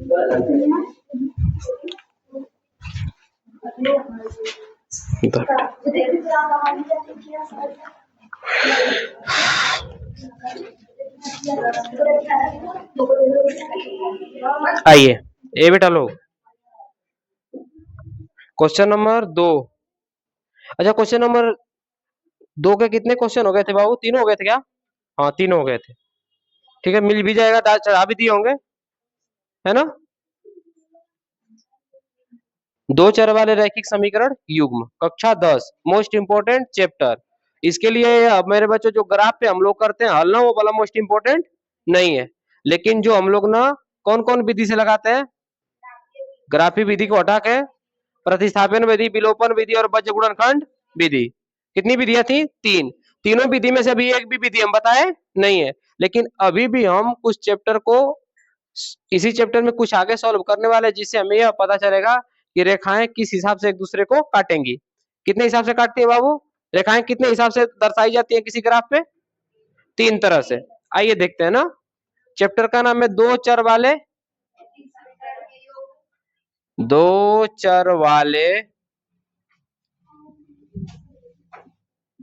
आइए, ये बेटा लोग क्वेश्चन नंबर 2। अच्छा, क्वेश्चन नंबर 2 के कितने क्वेश्चन हो गए थे बाबू? 3 हो गए थे क्या? हाँ, 3 हो गए थे। ठीक है, मिल भी जाएगा, दाल चढ़ा भी दिए होंगे, है ना? दो चर वाले रैखिक समीकरण युग्म, कक्षा 10, मोस्ट इंपोर्टेंट चैप्टर। इसके लिए अब मेरे बच्चों जो ग्राफ पे हम लोग करते हैं हल ना, वो वाला मोस्ट इंपोर्टेंट नहीं है, लेकिन जो हम लोग ना कौन कौन विधि से लगाते हैं, ग्राफी विधि को हटा के प्रतिस्थापन विधि, विलोपन विधि और बज्र गुणनखंड विधि। कितनी विधियां थी? 3। तीनों विधि में से अभी एक भी विधि हम बताए नहीं है, लेकिन अभी भी हम कुछ चैप्टर को इसी चैप्टर में कुछ आगे सॉल्व करने वाले, जिससे हमें यह पता चलेगा कि रेखाएं किस हिसाब से एक दूसरे को काटेंगी। कितने हिसाब से काटती है बाबू? रेखाएं कितने हिसाब से दर्शाई जाती है किसी ग्राफ पे? 3 तरह से। आइए देखते हैं ना। चैप्टर का नाम है दो चर वाले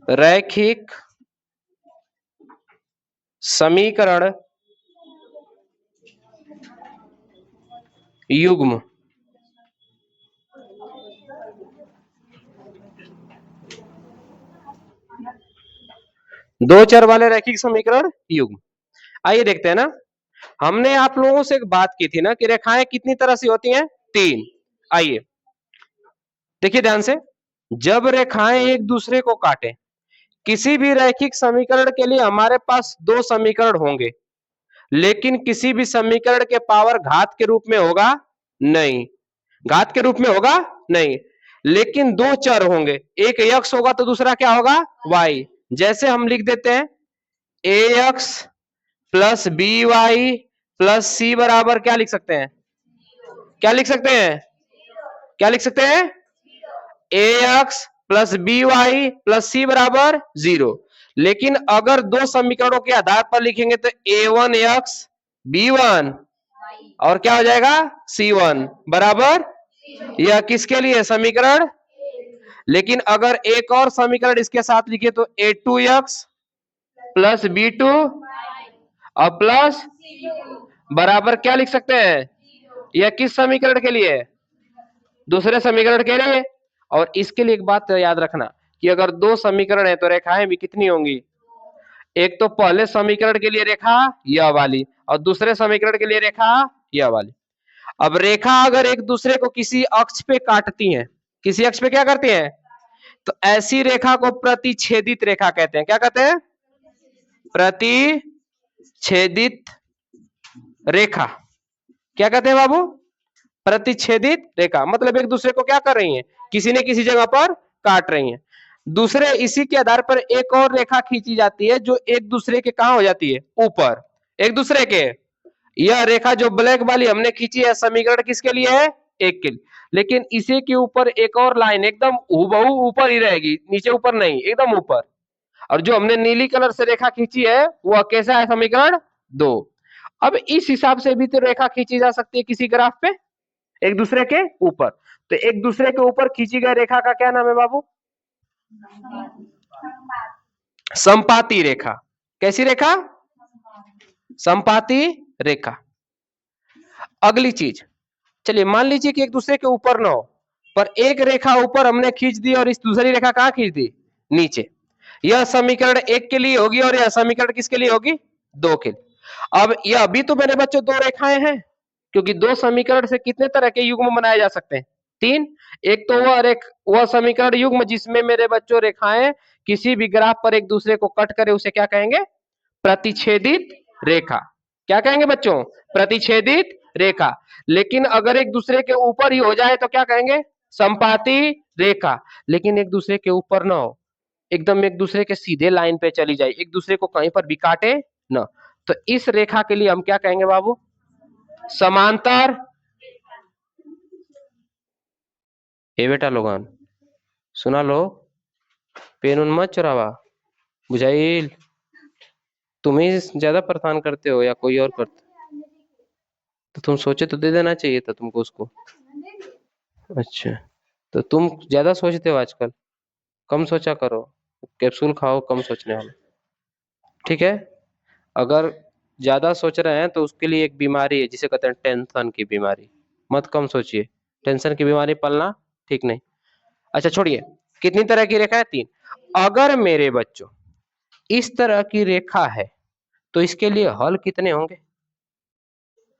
रैखिक समीकरण युग्म। दो चर वाले रैखिक समीकरण युग्म। आइए देखते हैं ना। हमने आप लोगों से एक बात की थी ना कि रेखाएं कितनी तरह से होती हैं? 3। आइए देखिए ध्यान से। जब रेखाएं एक दूसरे को काटे, किसी भी रैखिक समीकरण के लिए हमारे पास 2 समीकरण होंगे, लेकिन किसी भी समीकरण के पावर घात के रूप में होगा नहीं। घात के रूप में होगा नहीं, लेकिन 2 चर होंगे, एक x होगा तो दूसरा क्या होगा? y। जैसे हम लिख देते हैं ax plus by plus c बराबर क्या लिख सकते हैं? क्या लिख सकते हैं? क्या लिख सकते हैं? ax plus by plus c बराबर 0। लेकिन अगर 2 समीकरणों के आधार पर लिखेंगे तो a1x b1 और क्या हो जाएगा? c1 बराबर, यह किसके लिए समीकरण? लेकिन अगर एक और समीकरण इसके साथ लिखे तो a2x प्लस b2 और प्लस बराबर क्या लिख सकते हैं? यह किस समीकरण के लिए? दूसरे समीकरण के लिए। और इसके लिए एक बात याद रखना कि अगर 2 समीकरण है तो रेखाएं भी कितनी होंगी? एक तो पहले समीकरण के लिए रेखा यह वाली और दूसरे समीकरण के लिए रेखा यह वाली। अब रेखा अगर एक दूसरे को किसी अक्ष पे काटती हैं, किसी अक्ष पे क्या करती हैं, तो ऐसी रेखा को प्रतिच्छेदित रेखा कहते हैं। क्या कहते हैं? प्रतिच्छेदित रेखा। क्या कहते हैं बाबू? प्रतिच्छेदित रेखा। मतलब एक दूसरे को क्या कर रही हैं? किसी ने किसी जगह पर काट रही हैं। दूसरे इसी के आधार पर एक और रेखा खींची जाती है जो एक दूसरे के कहां हो जाती है? ऊपर, एक दूसरे के। यह रेखा जो ब्लैक वाली हमने खींची है, समीकरण किसके लिए है? एक के लिए। लेकिन इसी के ऊपर एक और लाइन एकदम हूबहू ऊपर ही रहेगी, नीचे ऊपर नहीं, एकदम ऊपर। और जो हमने नीली कलर से रेखा खींची है वह कैसा है? समीकरण 2। अब इस हिसाब से भी तो रेखा खींची जा सकती है किसी ग्राफ पे, एक दूसरे के ऊपर। तो एक दूसरे के ऊपर खींची गई रेखा का क्या नाम है बाबू? संपाती रेखा। कैसी रेखा? संपाती रेखा। अगली चीज, चलिए मान लीजिए कि एक दूसरे के ऊपर ना हो, पर एक रेखा ऊपर हमने खींच दी और इस दूसरी रेखा कहां खींच दी? नीचे। यह समीकरण 1 के लिए होगी और यह समीकरण किसके लिए होगी? 2 के लिए। अब यह अभी तो मेरे बच्चों 2 रेखाएं हैं, क्योंकि 2 समीकरण से कितने तरह के युग्म बनाए जा सकते हैं? 3। एक तो वह समीकरण युग्म जिसमें मेरे बच्चों रेखाएं किसी भी ग्राफ पर एक दूसरे को कट करे, उसे क्या कहेंगे? प्रतिच्छेदित रेखा। क्या कहेंगे बच्चों? प्रतिच्छेदित रेखा। लेकिन अगर एक दूसरे के ऊपर ही हो जाए तो क्या कहेंगे? संपाती रेखा। लेकिन एक दूसरे के ऊपर ना हो, एकदम एक दूसरे के सीधे लाइन पे चली जाए, एक दूसरे को कहीं पर भी काटे ना, तो इस रेखा के लिए हम क्या कहेंगे बाबू? समांतर। ए बेटा लोगन सुना लो, पेन उन मत चुरावा, बुझाइल? तुम ही ज्यादा परेशान करते हो या कोई और करते? तो तुम सोचे तो दे देना चाहिए था तुमको उसको। अच्छा, तो तुम ज्यादा सोचते हो आजकल, कम सोचा करो। कैप्सूल खाओ कम सोचने वाला। ठीक है। अगर ज्यादा सोच रहे हैं तो उसके लिए एक बीमारी है जिसे कहते हैं टेंशन की बीमारी। मत कम सोचिए, टेंशन की बीमारी पलना ठीक नहीं। अच्छा छोड़िए, कितनी तरह की रेखा है? 3। अगर मेरे बच्चों इस तरह की रेखा है तो इसके लिए हल कितने होंगे?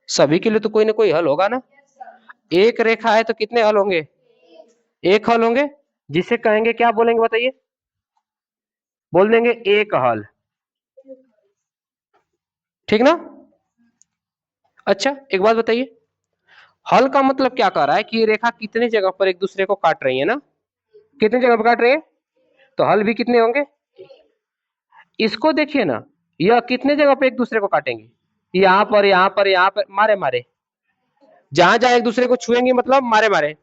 सभी के लिए तो कोई ना कोई हल होगा ना। एक रेखा है तो कितने हल होंगे? एक हल होंगे, जिसे कहेंगे क्या बोलेंगे बताइए? बोल देंगे एक हल, ठीक ना? अच्छा एक बात बताइए, हल का मतलब क्या कर रहा है कि ये रेखा कितनी जगह पर एक दूसरे को काट रही है ना? कितनी जगह पर काट रही है, तो हल भी कितने होंगे? इसको देखिए ना, यह कितने जगह पे एक दूसरे को काटेंगे? यहाँ पर, यहाँ पर, यहाँ पर, मारे मारे, जहां जहां एक दूसरे को छुएंगे मतलब मारे मारे।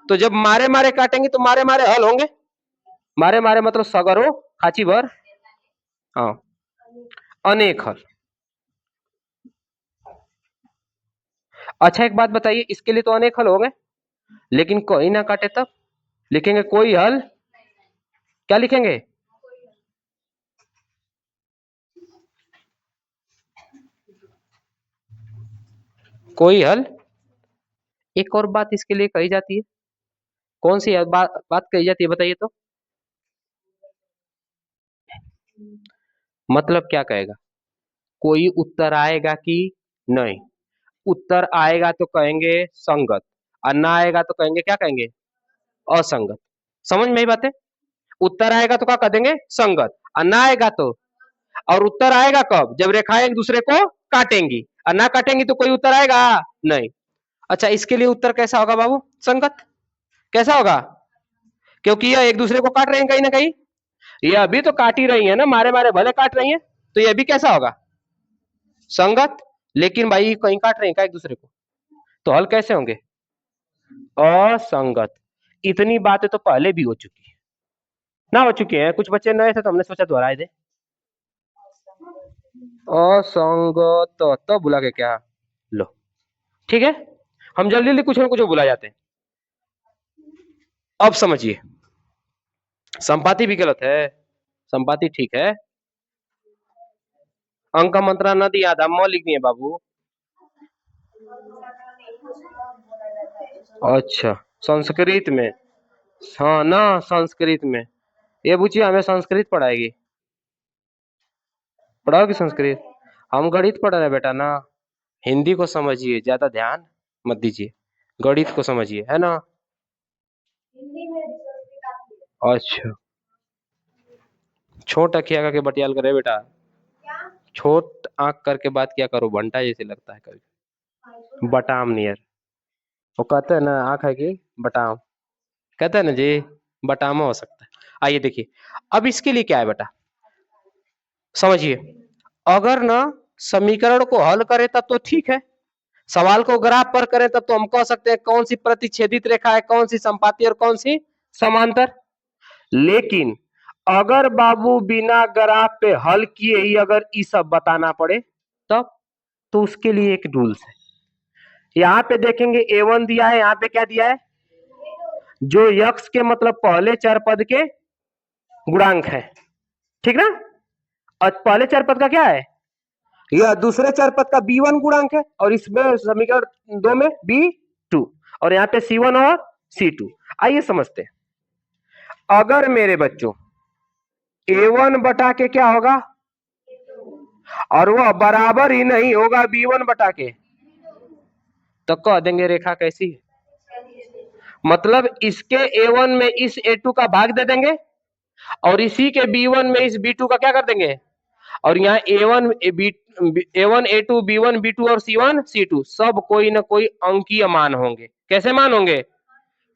तो जब मारे मारे काटेंगे तो मारे मारे हल होंगे। मारे मारे मतलब सगरो, खाची भर, हाँ, अनेक हल। अच्छा एक बात बताइए, इसके लिए तो अनेक हल हो गए, लेकिन कोई ना काटे तब लिखेंगे कोई हल। क्या लिखेंगे? कोई हल। एक और बात इसके लिए कही जाती है, कौन सी बात कही जाती है बताइए तो? मतलब क्या कहेगा? कोई उत्तर आएगा कि नहीं? उत्तर आएगा तो कहेंगे संगत, और ना आएगा तो कहेंगे, क्या कहेंगे? असंगत। समझ में आई बात है? उत्तर आएगा तो क्या कह देंगे? संगत, और ना आएगा तो, और उत्तर आएगा कब? जब रेखाएं एक दूसरे को काटेंगी, और ना काटेंगी तो कोई उत्तर आएगा नहीं। अच्छा इसके लिए उत्तर कैसा होगा बाबू? संगत। कैसा होगा? क्योंकि यह एक दूसरे को काट रहे हैं कहीं ना कहीं, ये अभी तो काट ही रही है ना, मारे मारे भले काट रही है, तो ये भी कैसा होगा? संगत। लेकिन भाई कहीं काट रहे हैं क्या एक दूसरे को, तो हल कैसे होंगे? असंगत। इतनी बातें तो पहले भी हो चुकी है ना, हो चुकी है, कुछ बच्चे नए थे तो हमने सोचा दोहराए दे। असंगत तो बुला के क्या, लो, ठीक है। हम जल्दी जल्दी कुछ ना कुछ बुला जाते हैं। अब समझिए, संपाति भी गलत है, संपाति ठीक है। अंक का मंत्रा न दिया था, म लिख दिए बाबू। अच्छा, संस्कृत में, हाँ ना, संस्कृत में। ये पूछिए हमें संस्कृत पढ़ाएगी, पढ़ाओगी संस्कृत? हम गणित पढ़ रहे हैं बेटा ना। हिंदी को समझिए, ज्यादा ध्यान मत दीजिए, गणित को समझिए, है ना? अच्छा, छोट अखिया करके बटियाल करे बेटा, छोट आंख करके बात किया करो, भंटा जैसे लगता है कभी, बटाम नियर। वो कहते हैं ना आंख है कि बटाम, कहते हैं ना जी, बटामा हो सकता है। आइए देखिए, अब इसके लिए क्या है बेटा, समझिए। अगर ना समीकरण को हल करें तब तो ठीक है, सवाल को ग्राफ पर करें तब तो हम कह सकते हैं कौन सी प्रतिच्छेदित रेखा है, कौन सी संपाती और कौन सी समांतर। लेकिन अगर बाबू बिना ग्राफ पे हल किए ही अगर ये सब बताना पड़े तब, तो उसके लिए एक रूल्स है। यहाँ पे देखेंगे A1 दिया है, यहाँ पे क्या दिया है? जो यक्स के मतलब पहले चर पद के गुणांक है, ठीक ना? और पहले चर पद का क्या है? यह दूसरे चर पद का B1 गुणांक है, और इसमें समीकरण 2 में B2, और यहाँ पे C1 और C2। आइए समझते हैं, अगर मेरे बच्चों A1 बटा के क्या होगा, और वह बराबर ही नहीं होगा B1 बटा के, तो कह देंगे रेखा कैसी है? मतलब इसके A1 में इस A2 का भाग दे देंगे, और इसी के B1 में इस B2 का क्या कर देंगे, और यहाँ A1 A1 A2 B1 B2 और C1 C2 सब कोई ना कोई अंकीय मान होंगे। कैसे मान होंगे?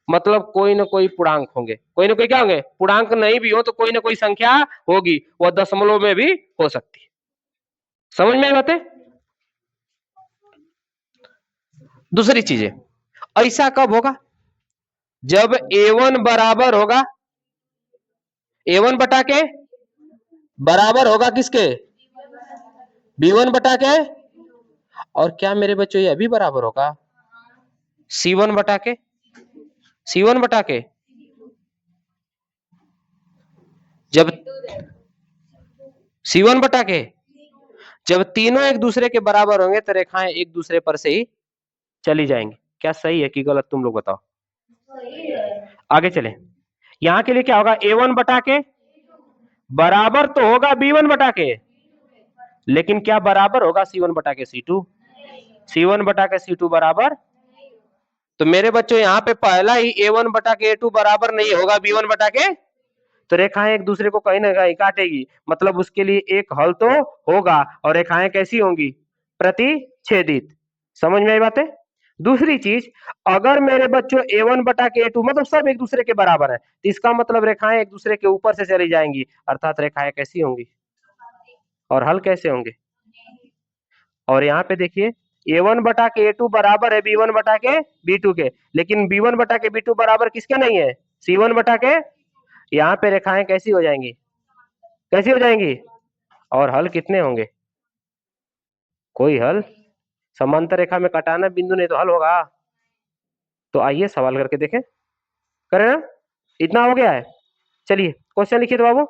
मतलब कोई ना कोई पूर्णांक होंगे, कोई ना कोई क्या होंगे, पूर्णांक नहीं भी हो तो कोई ना कोई संख्या होगी, वह दशमलव में भी हो सकती है। समझ में आई बातें? दूसरी चीजें, ऐसा कब होगा? जब A1 बराबर होगा, A1 बटा के बराबर होगा किसके? B1 बटा के, और क्या मेरे बच्चों ये भी बराबर होगा C1 बटा के C1 बटा के जब C1 बटा के जब तीनों एक दूसरे के बराबर होंगे तो रेखाएं एक दूसरे पर से ही चली जाएंगी। क्या सही है कि गलत, तुम लोग बताओ। आगे चले, यहां के लिए क्या होगा, A1 बटा के बराबर तो होगा B1 बटा के, लेकिन क्या बराबर होगा C1 बटा के C2? C1 बटा के C2 बराबर, तो मेरे बच्चों यहां पे पहला ही A1 बटा के A2 बराबर नहीं होगा B1 बटा के, तो रेखाएं एक दूसरे को कहीं ना कहीं काटेगी, मतलब उसके लिए एक हल तो होगा। और रेखाएं कैसी होंगी, प्रतिच्छेदित। समझ में आई बात है। दूसरी चीज, अगर मेरे बच्चों A1 बटा के A2 मतलब सब एक दूसरे के बराबर है, तो इसका मतलब रेखाएं एक दूसरे के ऊपर से चली जाएंगी, अर्थात रेखाएं कैसी होंगी और हल कैसे होंगे। और यहाँ पे देखिए A1 बटा के A2 बराबर है B1 बटा के B2 के, लेकिन B1 बटा के B2 बराबर किसके नहीं है, C1 बटा के। यहाँ पे रेखाएं कैसी हो जाएंगी, कैसी हो जाएंगी, और हल कितने होंगे, कोई हल, समांतर रेखा में कटाना बिंदु नहीं तो हल होगा। तो आइए सवाल करके देखें, करें ना, इतना हो गया है। चलिए क्वेश्चन लिखिए तो बाबू।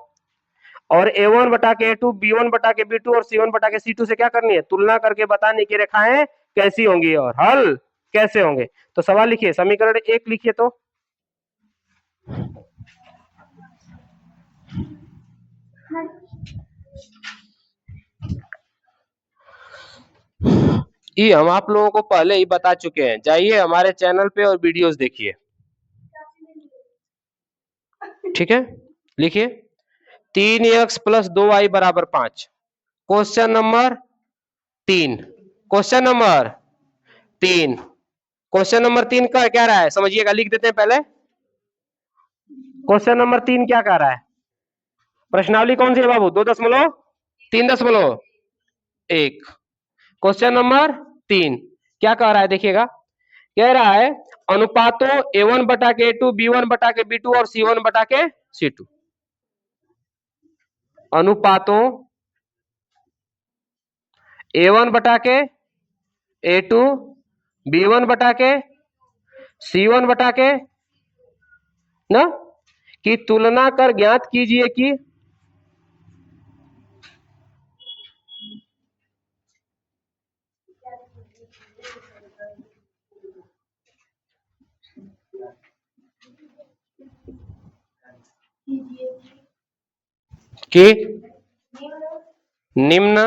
और A1 बटा के A2 B1 बटा के B2 और C1 बटा के C2 से क्या करनी है, तुलना करके बताने की रेखाएं कैसी होंगी और हल कैसे होंगे। तो सवाल लिखिए, समीकरण 1 लिखिए तो, ये हम आप लोगों को पहले ही बता चुके हैं, जाइए हमारे चैनल पे और वीडियोस देखिए, ठीक है। लिखिए 3x प्लस 2y बराबर 5, question number 3, question number 3, question number 3 का क्या रहा है समझिएगा, लिख देते हैं पहले। क्वेश्चन नंबर 3 क्या कह रहा है, प्रश्नावली कौन सी है बाबू, 2.3 3.1। क्वेश्चन नंबर 3 क्या कह रहा है देखिएगा, कह रहा है अनुपातों A1 बटा के A2 B1 बटा के B2 और C1 बटा के C2, अनुपातों A1 बटा के A2 B1 बटा के C1 बटा के ना की तुलना कर ज्ञात कीजिए कि निम्न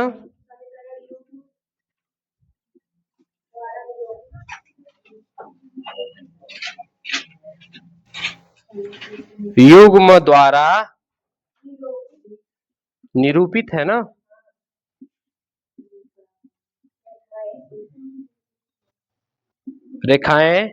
युग्म द्वारा निरूपित है ना, रेखाएं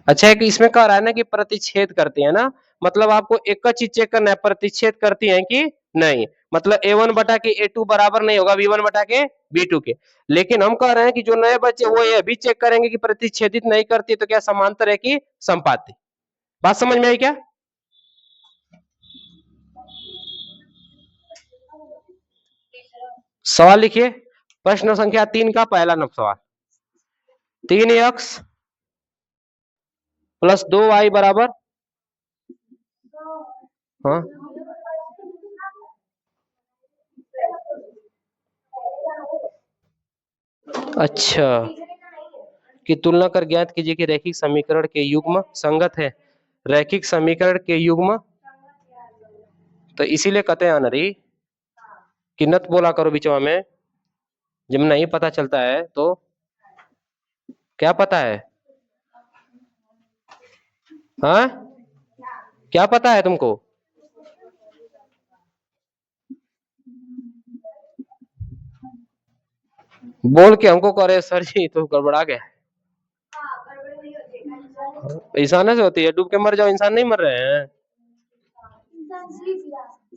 अच्छा है कि इसमें कह रहा है ना कि प्रतिच्छेद करती है ना, मतलब आपको एक चीज चेक करना है, प्रतिच्छेद करती है कि नहीं, मतलब A1 बटा के A2 बराबर नहीं होगा B1 बटा के B2 के, लेकिन हम कह रहे हैं कि जो नए बच्चे वो ये भी चेक करेंगे कि प्रतिच्छेदित नहीं करती तो क्या समांतर है कि संपाती। बात समझ में आई क्या। सवाल लिखिए, प्रश्न संख्या 3 का पहला नंबर सवाल, 3x प्लस 2y बराबर, हाँ अच्छा, की तुलना कर ज्ञात कीजिए कि रैखिक समीकरण के युग्म संगत है, रैखिक समीकरण के युग्म, तो इसीलिए कहते हैं अनरी कि नत बोला करो बीचवा में, जब नहीं पता चलता है तो क्या पता है, हाँ क्या पता है तुमको, बोल के हमको करे सर जी तो गड़बड़ा गया, इंसान से होती है, डूब के मर जाओ, इंसान नहीं मर रहे हैं।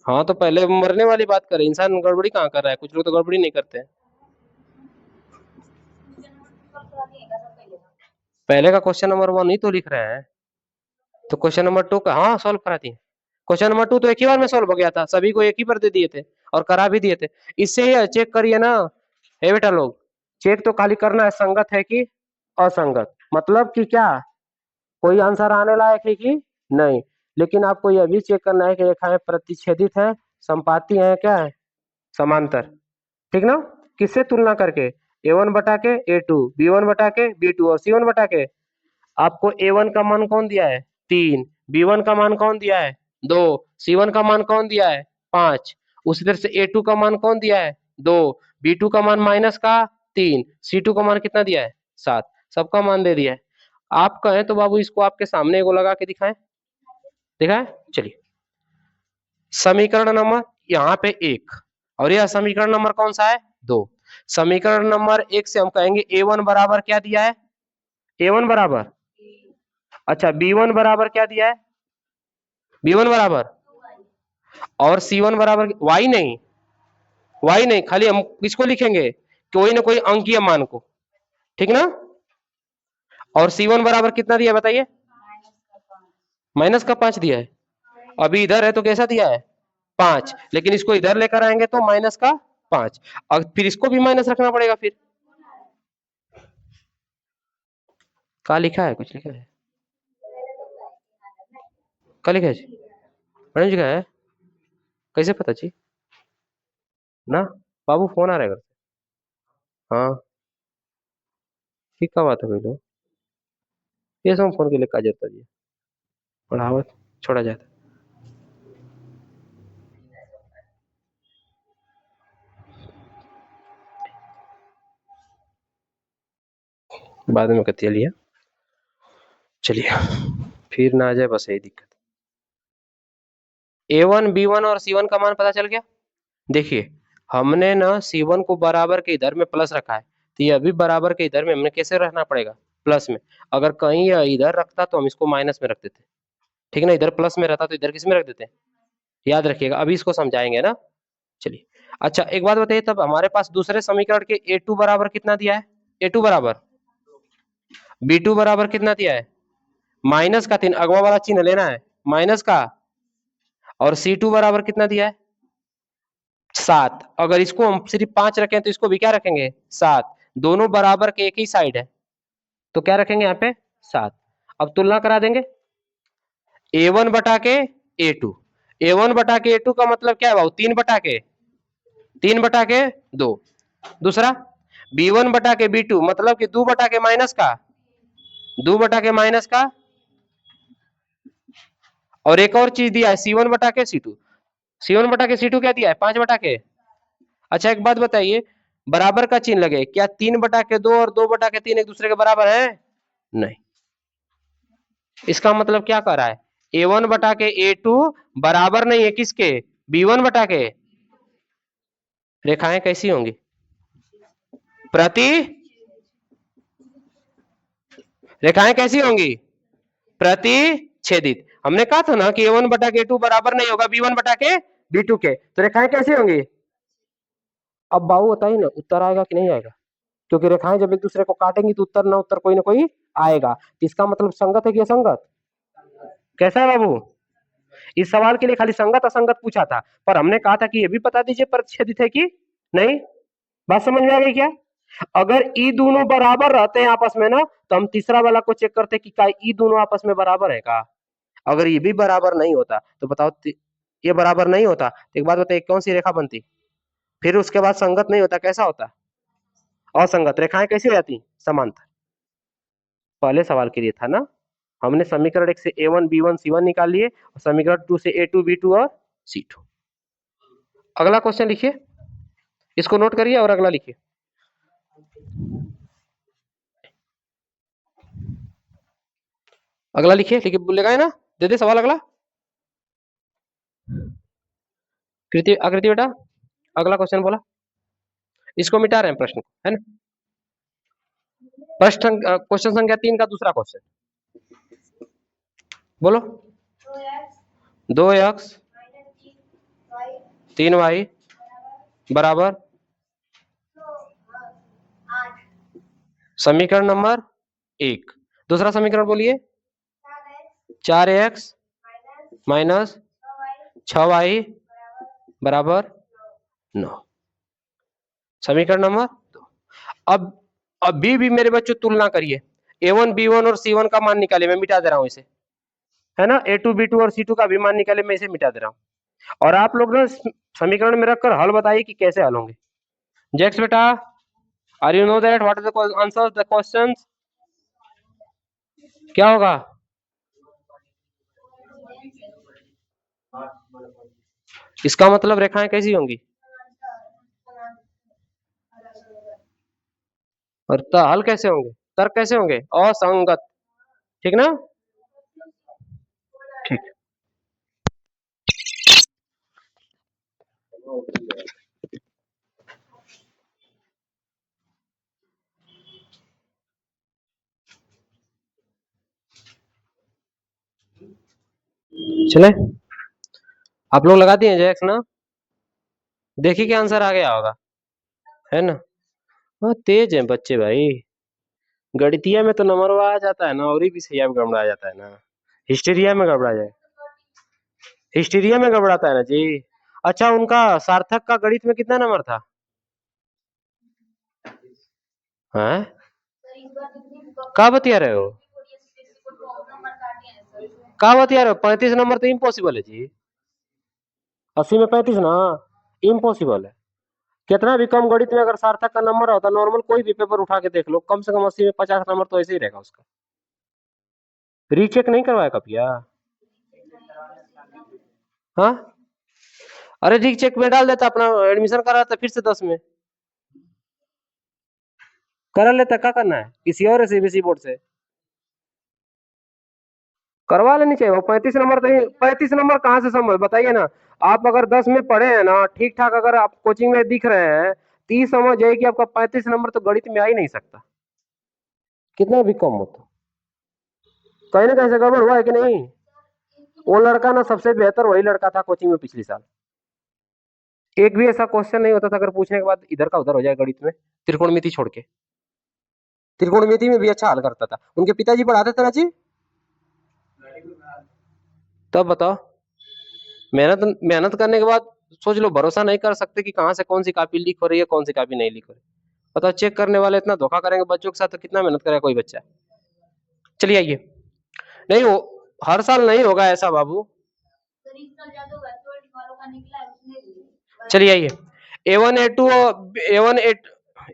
हाँ तो पहले मरने वाली बात करें, इंसान गड़बड़ी कहाँ कर रहा है, कुछ लोग तो गड़बड़ी नहीं करते। पहले का क्वेश्चन नंबर 1 ही तो लिख रहे हैं, तो क्वेश्चन नंबर 2 का हाँ सॉल्व कराती है। क्वेश्चन नंबर 2 तो एक ही बार में सॉल्व हो गया था, सभी को एक ही पर दे दिए थे और करा भी दिए थे। इससे ही चेक करिए ना, हे बेटा लोग, चेक तो खाली करना है संगत है कि असंगत, मतलब कि क्या कोई आंसर आने लायक है कि नहीं। लेकिन आपको यह भी चेक करना है कि रेखाएं प्रतिच्छेदित है, संपाती है, क्या है, समांतर, ठीक ना। किससे तुलना करके, a1 बटा के a2, b1 बटा के b2 और c1 बटा के। आपको a1 का मान कौन दिया है 3, b1 का मान कौन दिया है 2, c1 का मान कौन दिया है 5। उसी तरह से a2 का मान कौन दिया है 2, b2 का मान माइनस का 3, c2 का मान कितना दिया है 7। सबका मान दे दिया है। आप कहें तो बाबू इसको आपके सामने एगो लगा के दिखाएं, दिखाएं, चलिए। समीकरण नंबर यहाँ पे 1 और यह समीकरण नंबर कौन सा है 2। समीकरण नंबर 1 से हम कहेंगे a1 बराबर क्या दिया है, a1 बराबर, अच्छा b1 बराबर क्या दिया है, b1 बराबर, और c1 बराबर y नहीं, y नहीं, खाली हम किसको लिखेंगे, कोई ना कोई अंकीय मान को, ठीक ना। और c1 बराबर कितना दिया बताइए, -5 दिया है। अभी इधर है तो कैसा दिया है 5, लेकिन इसको इधर लेकर आएंगे तो -5, और फिर इसको भी माइनस रखना पड़ेगा। फिर क्या लिखा है, कुछ लिखा है, क्या लिखा है जी, मैडम जी का है, कैसे पता जी ना, बाबू फोन आ रहा है घर से, हाँ ठीक का बात है भाई लो, ये सब फोन के लिए का जरूरत है, पढ़ावत छोड़ा जाता, बाद में कहती लिया, चलिए फिर ना आ जाए बस यही दिक्कत। a1 b1 और c1 का मान पता चल गया। देखिए हमने ना c1 को बराबर के इधर में प्लस रखा है, तो यह भी बराबर के इधर में हमने कैसे रखना पड़ेगा प्लस में। अगर कहीं यह इधर रखता तो हम इसको माइनस में रख देते, ठीक है ना, इधर प्लस में रहता तो इधर किस में रख देते, याद रखिएगा, अभी इसको समझाएंगे ना। चलिए अच्छा एक बात बताइए, तब हमारे पास दूसरे समीकरण के a2 बराबर कितना दिया है, a2 बराबर, b2 बराबर कितना दिया है -3, अगवा वाला चिन्ह लेना है माइनस का, और c2 बराबर कितना दिया है 7। अगर इसको हम सिर्फ 5 रखें तो इसको भी क्या रखेंगे 7, दोनों बराबर के एक ही साइड है तो क्या रखेंगे यहाँ पे 7। अब तुलना करा देंगे a1 बटा के a2, a1 बटा के a2 का मतलब क्या है भाव 3 बटा के 2। दूसरा b1 बटा के b2 मतलब कि 2 बटा के माइनस का, 2 बटा के माइनस का, और एक और चीज दिया है c1 बटा के c2, c1 बटा के c2 क्या दिया है 5 बटा के। अच्छा एक बात बताइए, बराबर का चिन्ह लगे, क्या 3 बटा के 2 और 2 बटा के 3 एक दूसरे के बराबर है, नहीं। इसका मतलब क्या कर रहा है a1 बटा के a2 बराबर नहीं है किसके b1 बटा के, रेखाएं कैसी होंगी प्रति, रेखाएं कैसी होंगी प्रतिच्छेदित। हमने कहा था ना कि a1 बटा के a2 बराबर नहीं होगा b1 बटा के b2 के, तो रेखाएं कैसी होंगी। अब बाबू बताइए ना उत्तर आएगा कि नहीं आएगा, क्योंकि रेखाएं जब एक दूसरे को काटेंगी तो उत्तर ना कोई आएगा, इसका मतलब संगत है कि असंगत, कैसा है बाबू। इस सवाल के लिए खाली संगत असंगत पूछा था, पर हमने कहा था कि ये भी बता दीजिए प्रतिच्छेदित है कि नहीं। बात समझ में आ गई क्या। अगर ई दोनों बराबर रहते हैं आपस में ना, तो हम तीसरा वाला को चेक करते कि क्या ई दोनों आपस में बराबर है का। अगर ये भी बराबर नहीं होता तो बताओ, ये बराबर नहीं होता तो एक बात बताइए कौन सी रेखा बनती, फिर उसके बाद संगत नहीं होता कैसा होता, असंगत। रेखाएं कैसी हो जाती समांतर। पहले सवाल के लिए था ना, हमने समीकरण 1 से a1 b1 c1 निकाल लिए, और समीकरण 2 से a2 b2 और c2। अगला क्वेश्चन लिखिए, इसको नोट करिए और अगला लिखिए। अगला लिखिए, लिखिए बोलेगा है ना, दे दे सवाल अगला। कृति आकृति बेटा अगला क्वेश्चन बोला, इसको मिटा रहे हैं प्रश्न है ना। प्रश्न क्वेश्चन संख्या 3 का दूसरा क्वेश्चन बोलो। 2x 3y बराबर समीकरण नंबर 1। दूसरा समीकरण बोलिए, 4x माइनस 6y बराबर 9। समीकरण नंबर 2। अब भी मेरे बच्चों तुलना करिए, A1 B1 और C1 का मान निकालिए, मैं मिटा दे रहा हूं इसे, है ना। A2 B2 और C2 का भी मान निकाले, मैं इसे मिटा दे रहा हूं। और आप लोग ना समीकरण में रखकर हल बताइए कि कैसे हल होंगे। जैक्स बेटा, are you know that what is the answer the questions? क्या होगा? इसका मतलब रेखाएं कैसी होंगी? और हल कैसे होंगे, तर्क कैसे होंगे? असंगत, ठीक ना? ठीक। चले, आप लोग लगा दिए जैक्स ना? देखिए क्या आंसर आ गया होगा, है ना। हाँ तेज है बच्चे भाई, गणितीय में तो नंबरवा आ जाता है ना, और ही विषय में गड़बड़ा जाता है ना, हिस्टीरिया में गड़बड़ा जाए, हिस्टीरिया में गड़बड़ाता है ना जी। अच्छा, उनका सार्थक का गणित में कितना नंबर था? हैं? क्या बतिया रहे हो, क्या बतिया रहे हो? 35 नंबर तो इम्पॉसिबल है जी, 80 में 35 ना इम्पॉसिबल है। कितना भी कम गणित में अगर सार्थक का नंबर होता, नॉर्मल कोई भी पेपर उठा के देख लो, कम से कम 80 में 50 नंबर तो ऐसे ही रहेगा उसका। रीचेक नहीं करवाया कपिया? हाँ, अरे रीचेक में डाल देता, अपना एडमिशन करा था फिर से 10 में करा लेता। क्या करना है, किसी और सीबीएसई बोर्ड से करवा लेनी चाहिए। वो 35 नंबर तो 35 नंबर कहाँ से संभव, बताइए ना। आप अगर 10 में पढ़े हैं ना ठीक ठाक, अगर आप कोचिंग में दिख रहे हैं, 30 समझ जाइए कि आपका 35 नंबर तो गणित में आ ही नहीं सकता, कितना भी कम हो तो। कहीं ना कहीं से गड़बड़ हुआ है कि नहीं? वो लड़का ना सबसे बेहतर वही लड़का था कोचिंग में पिछले साल, एक भी ऐसा क्वेश्चन नहीं होता था अगर पूछने के बाद इधर का उधर हो जाए गणित में, त्रिकोणमिति छोड़ के। त्रिकोणमिति में भी अच्छा हल करता था, उनके पिताजी पढ़ाते थे ना जी। तब बताओ, मेहनत मेहनत करने के बाद सोच लो, भरोसा नहीं कर सकते कि कहाँ से कौन सी कॉपी लीक हो रही है, कौन सी कॉपी नहीं लीक हो रही। बताओ, चेक करने वाले इतना धोखा करेंगे बच्चों के साथ तो कितना मेहनत करेगा कोई बच्चा। चलिए आइए, नहीं हो, हर साल नहीं होगा ऐसा बाबू। चलिए आइए, A1 A2 A1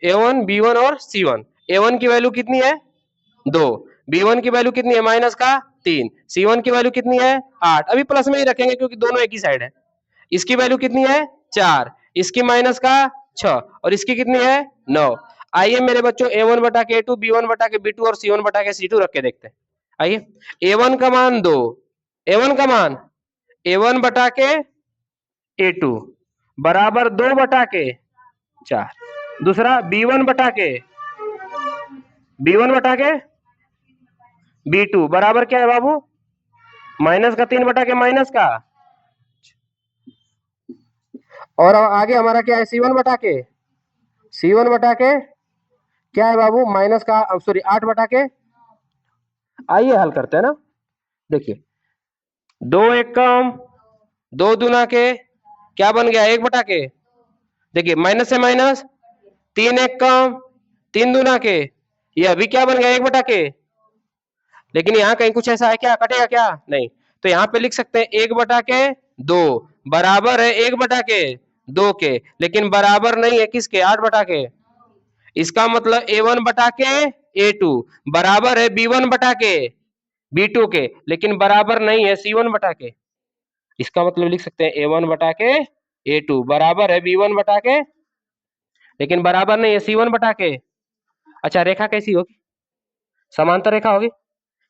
A1 B1 और C1। A1 की वैल्यू कितनी है? 2। B1 की वैल्यू कितनी है? माइनस का 3। C1 की वैल्यू कितनी है? 8। अभी प्लस में ही रखेंगे क्योंकि दोनों एक ही साइड है। इसकी वैल्यू कितनी है? 4। इसकी माइनस का 6 और इसकी कितनी है? 9। आइए मेरे बच्चों, A1 बटा के A2, B1 बटा के B2 और C1 बटा के C2 रख के देखते हैं। आइए, A1 का मान 2, A1 का मान A1 बटा के A2 बराबर 2 बटा के 4। दूसरा B1 बटा के B2 बराबर क्या है बाबू? माइनस का 3 बटा के माइनस का, और आगे हमारा क्या है? C1 बटा के क्या है बाबू? माइनस का, सॉरी 8 बटा के। आइए हल करते हैं ना। देखिए, 2 एक कम, 2 दूना के क्या बन गया? 1 बटा के। देखिए माइनस से माइनस, 3 एक कम, 3 दूना के, ये अभी क्या बन गया? 1 बटा के। लेकिन यहाँ कहीं कुछ ऐसा है क्या, कटेगा क्या? नहीं। तो यहाँ पे लिख सकते हैं 1 बटा के 2 बराबर है 1 बटा के 2 के, लेकिन बराबर नहीं है किसके? 8 बटा के। इसका मतलब A1 बटा के A2 बराबर है B1 बटा के B2 के, लेकिन बराबर नहीं है C1 बटा के। इसका मतलब लिख सकते हैं A1 बटा के A2 बराबर है B1 बटा के, लेकिन बराबर नहीं है C1 बटा के। अच्छा, रेखा कैसी होगी? समांतर रेखा होगी,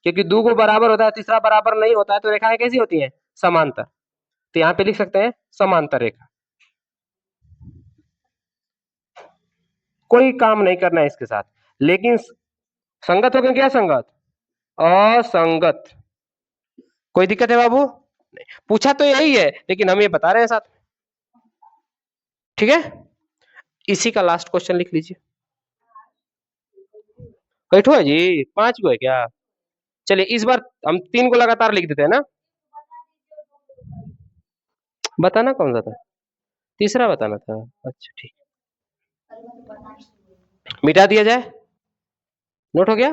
क्योंकि दो को बराबर होता है, तीसरा बराबर नहीं होता है, तो रेखाएं कैसी होती हैं? समांतर। तो यहाँ पे लिख सकते हैं समांतर रेखा। कोई काम नहीं करना है इसके साथ, लेकिन संगत हो गए क्या? संगत, असंगत। कोई दिक्कत है बाबू? पूछा तो यही है, लेकिन हम ये बता रहे हैं साथ में, ठीक है। इसी का लास्ट क्वेश्चन लिख लीजिए। कैठो है जी, 5 को है क्या? चलिए इस बार हम 3 को लगातार लिख देते हैं ना। बताना कौन सा था, तीसरा बताना था। अच्छा ठीक, मिटा दिया जाए। नोट हो गया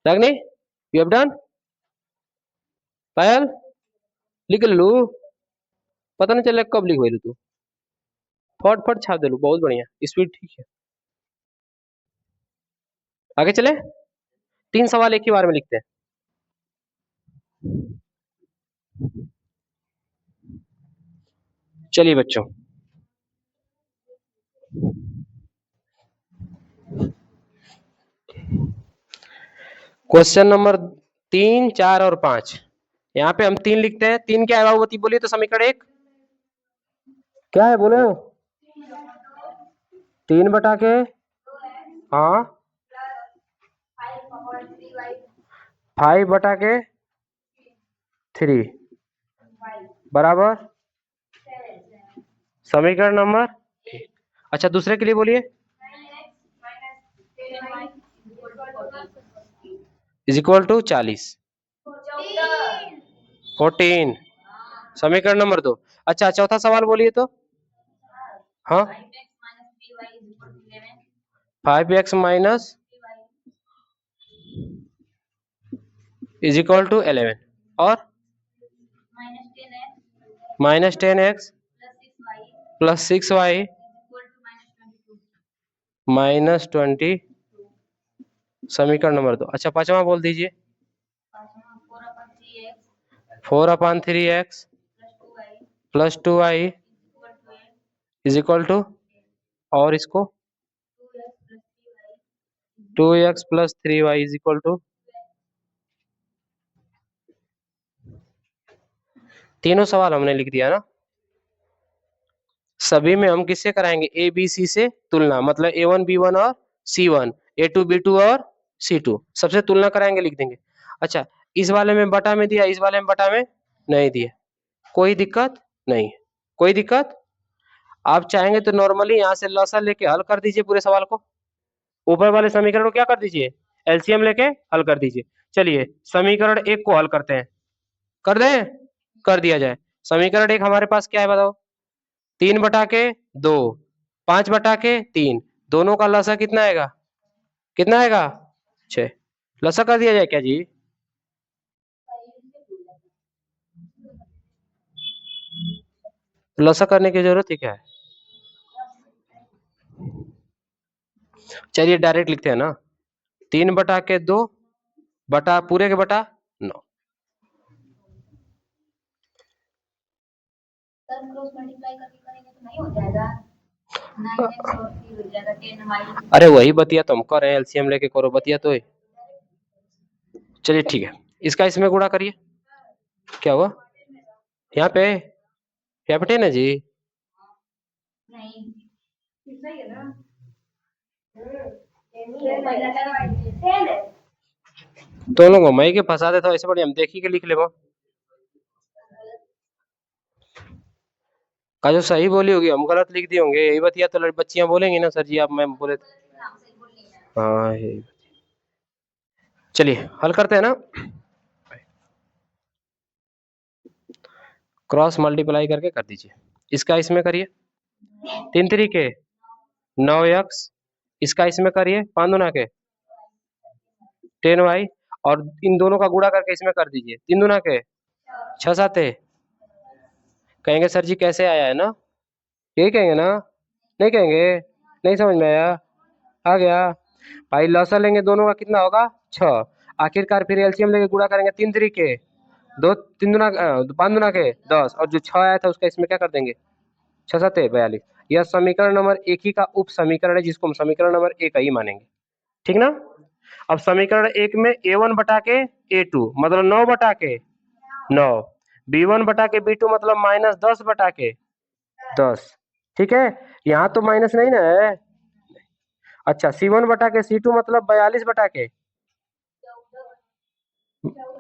रागनी, यू हैव डन। पायल लिख लू, पता नहीं चल कब लिख गई तू, फट फट छाप दे लू, बहुत बढ़िया, स्पीड ठीक है। आगे चले, 3 सवाल एक ही बार में लिखते हैं। चलिए बच्चों, क्वेश्चन नंबर 3, 4 और 5। यहाँ पे हम 3 लिखते हैं। 3 क्या है बाबूवती, बोलिए तो समीकरण 1 क्या है, बोले 3 बटा के, हाँ 5 बटा के 3 बराबर समीकरण नंबर। अच्छा दूसरे के लिए बोलिए, इज इक्वल टू 40, 14 समीकरण नंबर 2। अच्छा चौथा सवाल बोलिए तो, हाँ 5x minus is equal to 11 और minus 10x plus 6y minus 20 समीकरण नंबर 2। अच्छा पांचवा बोल दीजिए, 4/3x plus 2y is equal to, और इसको 2x plus 3y is equal to, तीनों सवाल हमने लिख दिया ना। सभी में हम किससे कराएंगे, ए बी सी से तुलना, मतलब A1 B1 और C1, A2 B2 और C2, सबसे तुलना कराएंगे, लिख देंगे। अच्छा इस वाले में बटा में दिया, इस वाले में बटा में नहीं दिया, कोई दिक्कत नहीं, कोई दिक्कत। आप चाहेंगे तो नॉर्मली यहाँ से लसा लेके हल कर दीजिए पूरे सवाल को, ऊपर वाले समीकरण को क्या कर दीजिए, एलसीएम लेके हल कर दीजिए। चलिए समीकरण 1 को हल करते हैं, कर दें, कर दिया जाए। समीकरण 1 हमारे पास क्या है बताओ, 3 बटा के 2, 5 बटा के 3, दोनों का लसा कितना आएगा, कितना आएगा 6, लसा कर दिया जाए क्या जी, लसा करने की जरूरत है क्या है। चलिए डायरेक्ट लिखते हैं ना, 3 बटा के 2 बटा पूरे के बटा 9। अरे वही बतिया तो हम कर रहे हैं, एलसीएम लेके करो बतिया तो। चलिए ठीक है, इसका इसमें गुणा करिए, क्या हुआ यहाँ पे, यहाँ पे 10 है जी, तो लोग मई के फंसा दे, तो ऐसे बढ़िया हम देखी के लिख ले का, जो सही बोली होगी हम गलत लिख दिए होंगे, यही बतिया तो बच्चियां बोलेंगी ना, सर जी आप मैम बोले, हाँ चलिए हल करते हैं ना, क्रॉस मल्टीप्लाई करके कर दीजिए, इसका इसमें करिए, 3 तरीके 9x, इसका इसमें करिए 5 दुना के 10y, और इन दोनों का गुणा करके इसमें कर दीजिए, 3 दुना के 6 7, कहेंगे सर जी कैसे आया है ना, यही कहेंगे ना, नहीं कहेंगे, नहीं समझ में आया, आ गया भाई। लसा लेंगे दोनों का कितना होगा 6, आखिरकार फिर एलसीएम लेके गुणा करेंगे, 3 तरीके 2 3 दुना 5 दुना के 10, और जो 6 आया था उसका इसमें क्या कर देंगे, 6 7 42। यह समीकरण नंबर 1 ही का उप समीकरण है, जिसको हम समीकरण नंबर 1 ही मानेंगे, ठीक ना। अब समीकरण 1 में A1 बटा के A2 मतलब 9 बटा के 9, B1 बटा के B2 मतलब माइनस 10 बटा के 10, ठीक है, यहाँ तो माइनस नहीं ना है। अच्छा C1 बटा के C2 मतलब 42 बटा के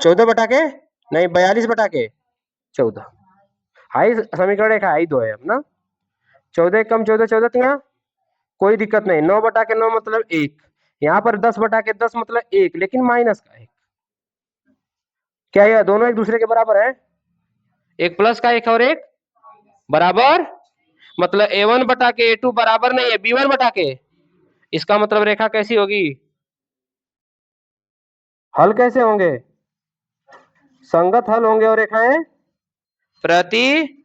14 बटा के, नहीं 42 बटा के 14, हाई समीकरण एक हाई 2 है अपना, 14 कम 14 14 तिया, कोई दिक्कत नहीं, 9 बटा के 9 मतलब 1, यहाँ पर 10 बटा के 10 मतलब 1, लेकिन माइनस का 1, क्या यह दोनों एक दूसरे के बराबर है? एक प्लस का एक और एक बराबर, मतलब a1 बटा के a2 बराबर नहीं है b1 बटा के। इसका मतलब रेखा कैसी होगी? हल कैसे होंगे? संगत हल होंगे और रेखाएं प्रतिच्छेदित।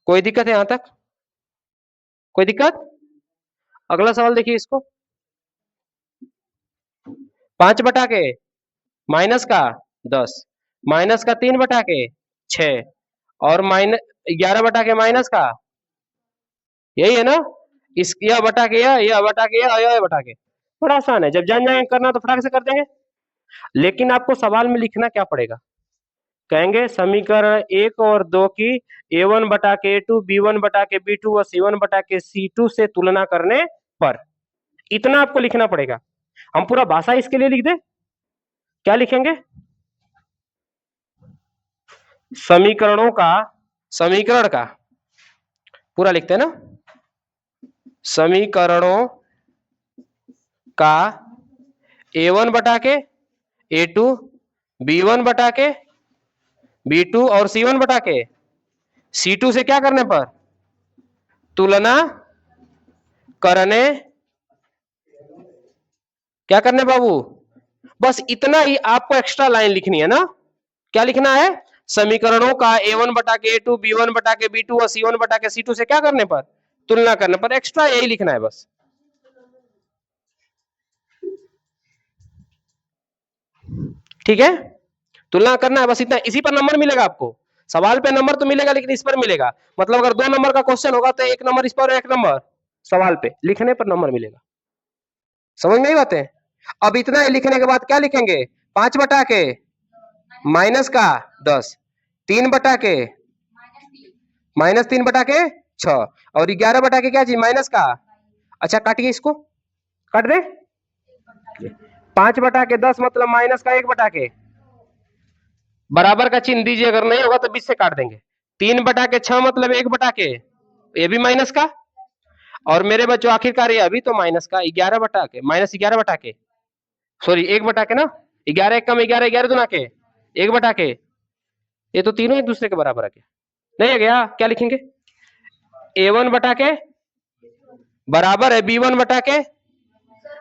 कोई दिक्कत है यहां तक? कोई दिक्कत? अगला सवाल देखिए इसको। 5 बटा के माइनस का 10, माइनस का 3 बटा के 6 और माइनस 11 बटा के माइनस का, यही है ना? इस यह बटा के यह बटा के यह बटा के। बड़ा आसान है, जब जान जाएंगे करना तो फटाक से कर देंगे। लेकिन आपको सवाल में लिखना क्या पड़ेगा? कहेंगे समीकरण 1 और 2 की a1 बटा के a2, b1 बटा के b2 और c1 बटा के c2 से तुलना करने पर, इतना आपको लिखना पड़ेगा। हम पूरा भाषा इसके लिए लिख दे, क्या लिखेंगे? समीकरण का पूरा लिखते हैं ना, समीकरणों का a1 बटा के a2, b1 बटा के b2 और c1 बटा के c2 से क्या करने पर, तुलना करने, क्या करने बाबू? बस इतना ही आपको एक्स्ट्रा लाइन लिखनी है ना। क्या लिखना है? समीकरणों का a1 बटा के a2, b1 बटा के b2 और c1 बटा के c2 से क्या करने पर, तुलना करने पर। एक्स्ट्रा यही लिखना है बस। ठीक है, तुलना करना है बस इतना। इसी पर नंबर मिलेगा आपको। सवाल पे नंबर तो मिलेगा लेकिन इस पर मिलेगा। मतलब अगर 2 नंबर का क्वेश्चन होगा तो 1 नंबर इस पर, 1 नंबर सवाल पे, लिखने पर नंबर मिलेगा। समझ में आई बातें? अब इतना ही लिखने के बाद क्या लिखेंगे? 5 बटा के माइनस का 10, 3 बटा के माइनस 3 बटा के 6 और 11 बटा के क्या चीज, माइनस का। अच्छा काटिए इसको, काट दे। 5 बटा के 10 मतलब माइनस का 1 बटा के, बराबर का चिन्ह दीजिए, अगर नहीं होगा तो बीच से काट देंगे। 3 बटा के 6 मतलब 1 बटा के, ये भी माइनस का। और मेरे बच्चों आखिरकार ये अभी तो माइनस का 11 बटा के, माइनस 11 बटा के, सॉरी 1 बटा के ना, 11 एक कम 11, 11 दुना के 1 बटा के। ये तो तीनों एक दूसरे के बराबर है क्या? नहीं है गया? क्या लिखेंगे? a1 बटा के बराबर है b1 बटा के,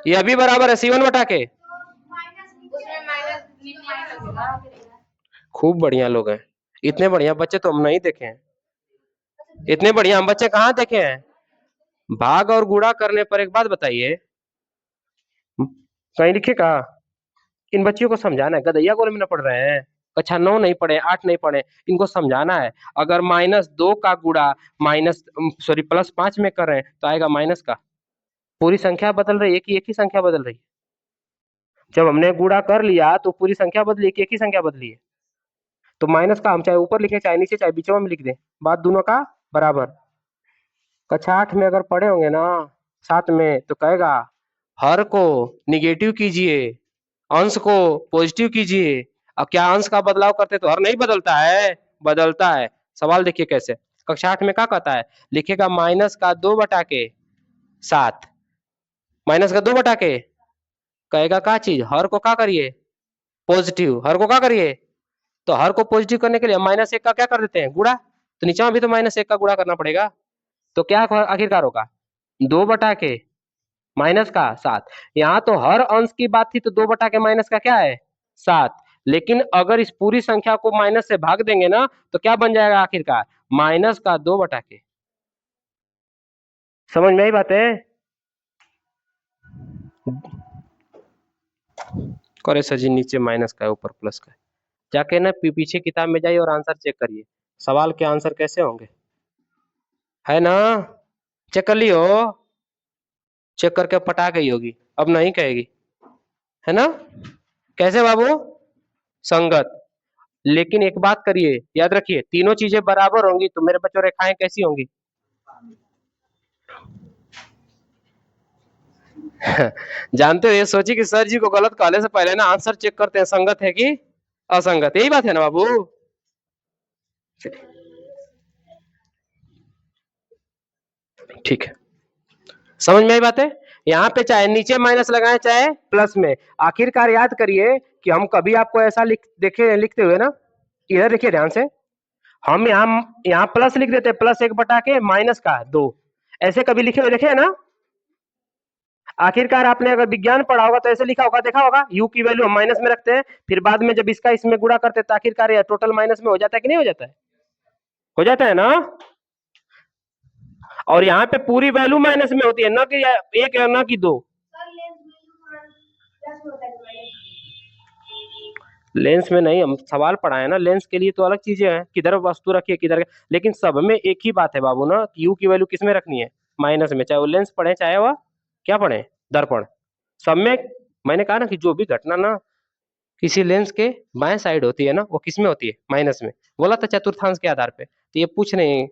यह भी बराबर है c1 बटा के। खूब बढ़िया लोग हैं, इतने बढ़िया बच्चे तो हम नहीं देखे हैं। इतने बढ़िया हम बच्चे कहाँ देखे हैं? भाग और गुणा करने पर एक बात बताइए, कहीं लिखेगा? इन बच्चियों को समझाना है, गदैया गोल में न पढ़ रहे हैं, कक्षा 9 नहीं पढ़े, 8 नहीं पढ़े, इनको समझाना है। अगर -2 का गुणा माइनस सॉरी +5 में कर रहे हैं तो आएगा माइनस का। पूरी संख्या बदल रही है कि एक ही संख्या बदल रही है? जब हमने गुणा कर लिया तो पूरी संख्या बदली कि एक ही संख्या बदली है? तो माइनस का हम चाहे ऊपर लिखे चाहे नीचे चाहे बीच में लिख दें, बात दोनों का बराबर। कक्षा 8 में अगर पढ़े होंगे ना 7 में, तो कहेगा हर को निगेटिव कीजिए, अंश को पॉजिटिव कीजिए। अब क्या अंश का बदलाव करते तो हर नहीं बदलता है? बदलता है। सवाल देखिए कैसे, कक्षा 8 में क्या कहता है, लिखेगा माइनस का 2 बटा के 7, माइनस का 2 बटा के, कहेगा क्या चीज, हर को क्या करिए, पॉजिटिव, हर को क्या करिए, तो हर को पॉजिटिव करने के लिए -1 का क्या कर देते हैं, गुणा। तो नीचे में भी तो -1 का गुणा करना पड़ेगा। तो क्या आखिरकार होगा, 2 बटा के माइनस का 7। यहाँ तो हर अंश की बात थी तो 2 बटा के माइनस का क्या है, 7। लेकिन अगर इस पूरी संख्या को माइनस से भाग देंगे ना तो क्या बन जाएगा आखिरकार, माइनस का 2 बटा के। समझ में आई बात है? करे सर जी, नीचे माइनस का है ऊपर प्लस का है। जाके ना पीछे किताब में जाइए और आंसर चेक करिए, सवाल के आंसर कैसे होंगे, है ना? चेक कर लियो, चेक करके पटा गई होगी, अब नहीं कहेगी, है ना? कैसे बाबू? संगत। लेकिन एक बात करिए, याद रखिए, तीनों चीजें बराबर होंगी तो मेरे बच्चों रेखाएं कैसी होंगी? जानते हो, ये सोचिए कि सर जी को गलत कहने से पहले ना आंसर चेक करते हैं संगत है कि असंगत, यही बात है ना बाबू? ठीक है, समझ में आई बात है? यहाँ पे चाहे नीचे माइनस लगाए चाहे प्लस में, आखिरकार याद करिए कि हम कभी आपको ऐसा लिखते हुए ना, इधर देखिए ध्यान से, हम यहाँ प्लस लिख देते, प्लस 1/के माइनस का 2, ऐसे कभी लिखे हुए देखे है ना? आखिरकार आपने अगर विज्ञान पढ़ा होगा तो ऐसे लिखा होगा, देखा होगा, u की वैल्यू हम माइनस में रखते हैं, फिर बाद में जब इसका इसमें गुणा करते हैं तो आखिरकार यह टोटल माइनस में हो जाता है कि नहीं हो जाता है? हो जाता है ना? और यहाँ पे पूरी वैल्यू माइनस में होती है, ना कि एक या ना कि दो। लेंस में नहीं, हम सवाल पढ़ाए ना, लेंस के लिए तो अलग चीजें हैं, किधर वस्तु रखिए किधर, लेकिन सब में एक ही बात है बाबू ना, कि यू की वैल्यू किस में रखनी है? माइनस में, चाहे वो लेंस पढ़े चाहे वह क्या पढ़े, दर्पण, सब में। मैंने कहा ना कि जो भी घटना ना किसी लेंस के बाएं साइड होती है ना, वो किस में होती है? माइनस में। बोला था चतुर्थांश के आधार पे, तो ये पूछ रहे हैं।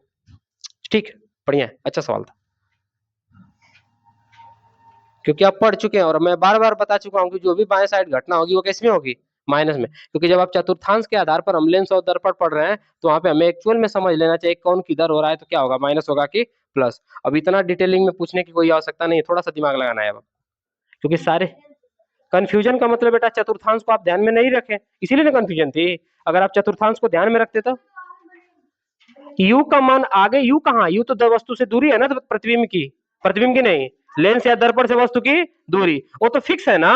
ठीक, बढ़िया, अच्छा सवाल था, क्योंकि आप पढ़ चुके हैं और मैं बार बार बता चुका हूं कि जो भी बाएं साइड घटना होगी वो किस में होगी? माइनस में। क्योंकि जब आप चतुर्थांश के आधार पर हम लेंस और दर्पण पढ़ रहे हैं तो वहां पे हमें एक्चुअल में समझ लेना चाहिए कौन किधर हो रहा है, तो क्या होगा, माइनस होगा कि प्लस। अब इतना डिटेलिंग में पूछने की कोई आवश्यकता नहीं है, थोड़ा सा दिमाग लगाना है अब, क्योंकि सारे कंफ्यूजन का मतलब बेटा चतुर्थांश को आप ध्यान में नहीं रखे, इसीलिए ना कंफ्यूजन थी। अगर आप चतुर्थांश को ध्यान में रखते तो यू का मान आगे, यू कहाँ, यू तो वस्तु से दूरी है ना, तो प्रतिबिंब की नहीं, लेंस या दर्पण से वस्तु की दूरी, वो तो फिक्स है ना,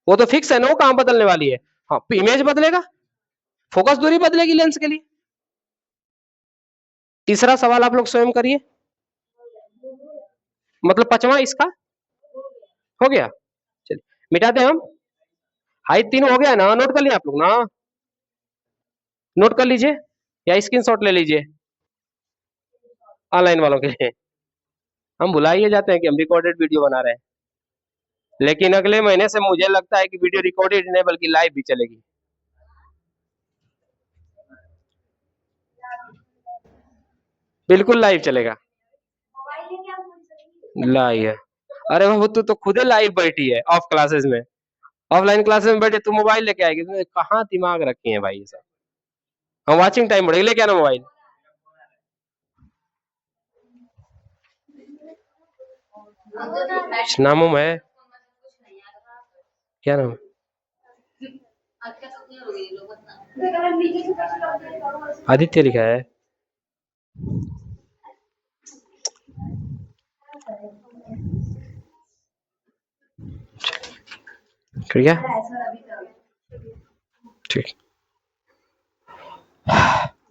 वो तो फिक्स है ना, वो कहां बदलने वाली है? हाँ, इमेज बदलेगा, फोकस दूरी बदलेगी लेंस के लिए। तीसरा सवाल आप लोग स्वयं करिए, मतलब पांचवा इसका हो गया, चलिए मिटाते हैं हम। हाइट 3 हो गया ना, नोट कर लिया आप लोग ना, नोट कर लीजिए या स्क्रीनशॉट ले लीजिए ऑनलाइन वालों के लिए। हम भुला ही जाते हैं कि हम रिकॉर्डेड वीडियो बना रहे हैं, लेकिन अगले महीने से मुझे लगता है कि वीडियो रिकॉर्डेड नहीं बल्कि लाइव भी चलेगी। बिल्कुल लाइव चलेगा, लाइव है। अरे वो तू तो खुद लाइव बैठी है ऑफ क्लासेस में, ऑफलाइन क्लासेस में बैठे तू मोबाइल लेके आएगी, तुमने कहाँ दिमाग रखी है भाई सब। हम वाचिंग टाइम बढ़ेगी, लेके आना मोबाइल। नाम है, क्या नाम? आदित्य लिखा है। ठीक है, ठीक,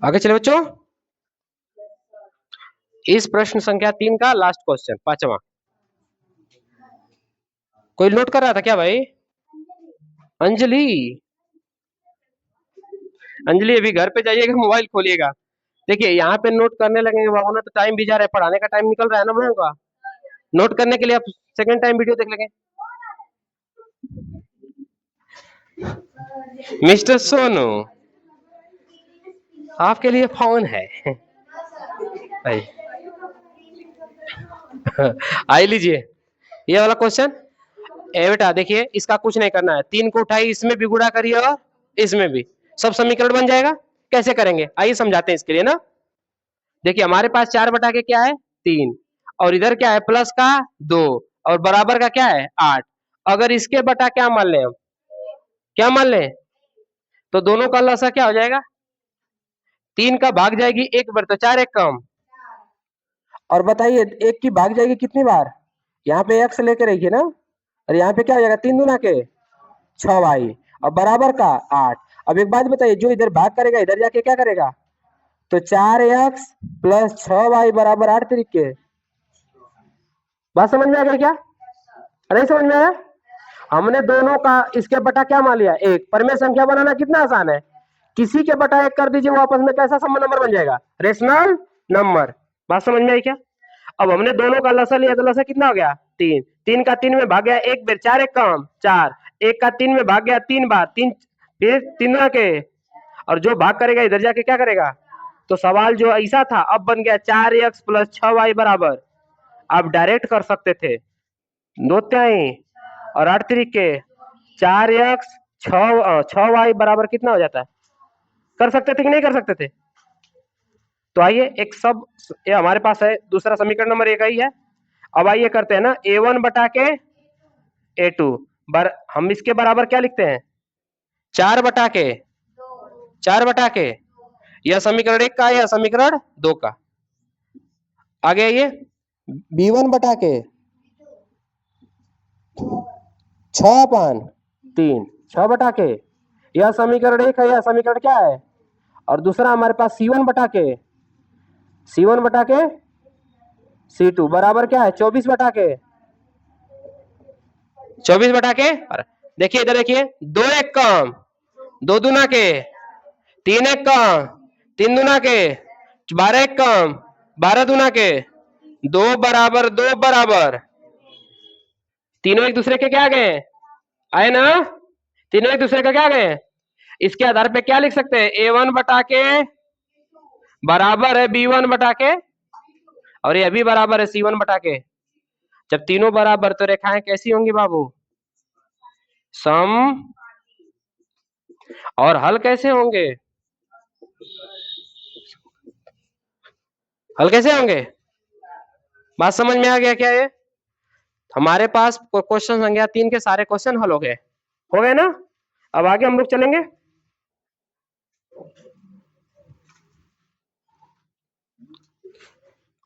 आगे चले बच्चों। इस प्रश्न संख्या 3 का लास्ट क्वेश्चन, पांचवा। कोई नोट कर रहा था क्या भाई? अंजलि, अंजलि अभी घर पे जाइएगा, मोबाइल खोलिएगा। देखिए यहाँ पे नोट करने लगेंगे बाबू ना, तो टाइम भी जा रहा है, पढ़ाने का टाइम निकल रहा है ना हम लोगों का। नोट करने के लिए आप सेकंड टाइम वीडियो देख लेंगे। मिस्टर सोनू, आपके लिए फोन है। आई लीजिए ये वाला क्वेश्चन। ए बेटा देखिए, इसका कुछ नहीं करना है, 3 को उठाई, इसमें भी गुणा करिए और इसमें भी, सब समीकरण बन जाएगा। कैसे करेंगे आइए समझाते हैं इसके लिए ना। देखिए हमारे पास 4/के क्या है? 3, और इधर क्या है? प्लस का 2, और बराबर का क्या है? 8। अगर इसके बटा क्या मान लें हम, क्या मान लें, तो दोनों का लसा क्या हो जाएगा? 3 का भाग जाएगी 1 बार, तो 4 एक कम, और बताइए 1 की भाग जाएगी कितनी बार? यहाँ पे x लेके रखिए ना, और यहाँ पे क्या हो जाएगा? 3 दूना के 6y, और बराबर का 8। अब एक बात बताइए, जो इधर भाग करेगा इधर जाके क्या करेगा? तो 4x प्लस 6y बराबर 8 तरीके। बात समझ में आ गई क्या? नहीं समझ में आया? हमने दोनों का इसके बटा क्या मान लिया? 1। परमेय संख्या बनाना कितना आसान है, किसी के बटा 1 कर दीजिए, वो आपस में कैसा सम नंबर बन जाएगा? Rational number. बात समझ में आई क्या? अब हमने दोनों का लसा लिया, तो लसा कितना हो गया? 3। 3 का 3 में भाग गया 1 बार, 4 एक कम 4, 1 का 3 में भाग गया 3 बार, 3 फिर 3 के, और जो भाग करेगा इधर जाके क्या करेगा? तो सवाल जो ऐसा था अब बन गया 4x प्लस 6y बराबर, आप डायरेक्ट कर सकते थे, दो त्याई और 8 तरीके, 4x 6y बराबर कितना हो जाता है? कर सकते थे कि नहीं कर सकते थे? तो आइए एक सब, ये हमारे पास है दूसरा समीकरण नंबर 1 ही है। अब आइए करते हैं ना, a1 बटा के a2, हम इसके बराबर क्या लिखते हैं? 4/4 यह समीकरण 1 का, यह समीकरण 2 का। आगे आइए, b1/6/3 6/के, यह समीकरण 1 है, यह समीकरण क्या है? और दूसरा हमारे पास c1/के c2 बराबर क्या है? 24/के। और देखिए इधर देखिए, 2 1 कम 2 दूना के, 3 1 कम 3 दूना के, 12 1 कम 12 दूना के, 2 बराबर 2 बराबर, तीनों एक दूसरे के क्या गए? आए ना? तीनों एक दूसरे का क्या गए? इसके आधार पे क्या लिख सकते हैं? a1/के बराबर है b1/के, और ये भी बराबर है c1/के। जब तीनों बराबर तो रेखाएं कैसी होंगी बाबू? सम। और हल कैसे होंगे? हल कैसे होंगे? बात समझ में आ गया क्या? ये हमारे पास क्वेश्चन संख्या 3 के सारे क्वेश्चन हल हो गए ना? अब आगे हम लोग चलेंगे।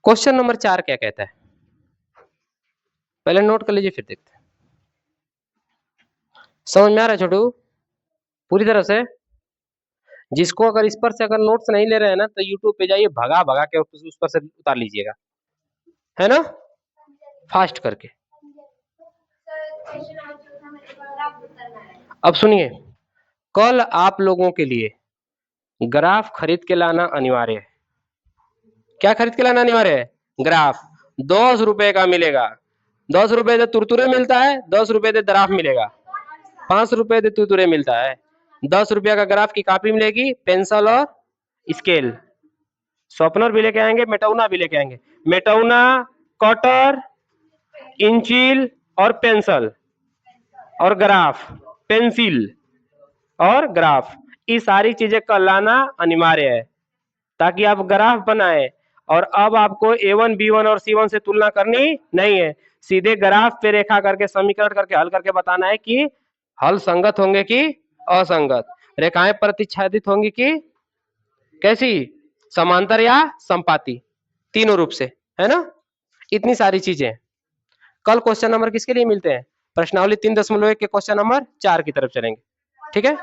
क्वेश्चन नंबर 4 क्या कहता है? पहले नोट कर लीजिए, फिर देखते हैं। समझ में आ रहा है छोटू? पूरी तरह से? जिसको अगर इस पर से अगर नोट्स नहीं ले रहे हैं ना, तो यूट्यूब पे जाइए, भगा भगा के उस पर से उतार लीजिएगा, है ना, फास्ट करके। अब सुनिए, कल आप लोगों के लिए ग्राफ खरीद के लाना अनिवार्य है। क्या खरीद के लाना अनिवार्य है? ग्राफ। 10 रुपए का मिलेगा। 10 रुपए से तुरतुरे मिलता है, 10 रुपए से ग्राफ मिलेगा। 5 रुपए से तुरतुरे मिलता है, 10 रुपया का ग्राफ की कॉपी मिलेगी, पेंसिल और स्केल। शॉर्पनर भी लेके आएंगे, मेटौना भी लेके आएंगे। मेटौना, कटर, इंचिल और पेंसिल और ग्राफ, पेंसिल और ग्राफ, ये सारी चीजें कल लाना अनिवार्य है, ताकि आप ग्राफ बनाए। और अब आपको a1 b1 और c1 से तुलना करनी नहीं है, सीधे ग्राफ पे रेखा करके समीकरण करके हल करके बताना है कि हल संगत होंगे कि असंगत, रेखाएं प्रतिच्छेदित होंगी कि कैसी, समांतर या संपाती, तीनों रूप से, है ना। इतनी सारी चीजें। कल क्वेश्चन नंबर किसके लिए मिलते हैं? प्रश्नावली 3.1 के क्वेश्चन नंबर 4 की तरफ चलेंगे, ठीक है।